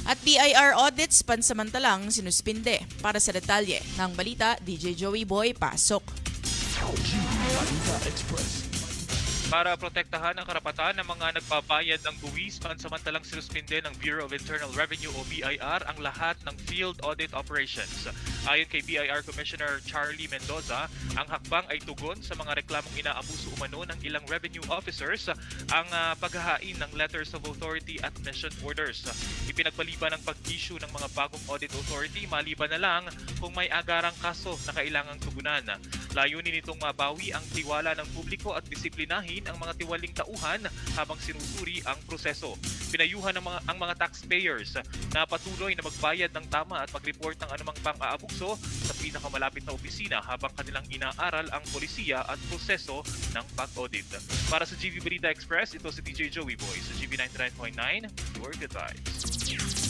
At BIR audits pansamantalang sinuspinde. Para sa detalye ng balita, DJ Joey Boy, pasok. Para protektahan ang karapatan ng mga nagbabayad ng buwis, pansamantalang sinuspinde ng Bureau of Internal Revenue o BIR ang lahat ng field audit operations. Ayon kay BIR Commissioner Charlie Mendoza, ang hakbang ay tugon sa mga reklamong inaabuso umano ng ilang revenue officers ang paghahain ng letters of authority at mission orders. Ipinagpaliban ng pag-issue ng mga bagong audit authority maliban na lang kung may agarang kaso na kailangang tugunan. Layunin nitong mabawi ang tiwala ng publiko at disiplinahin ang mga tiwaling tauhan habang sinusuri ang proseso. Pinayuhan ang mga taxpayers na patuloy na magbayad ng tama at mag-report ng anumang pang-aabukso sa pinakamalapit na opisina habang kanilang inaaral ang polisiya at proseso ng pag-audit. Para sa GV Balita Express, ito si DJ Joey Boy sa GV 99.9, Your Good Vibes.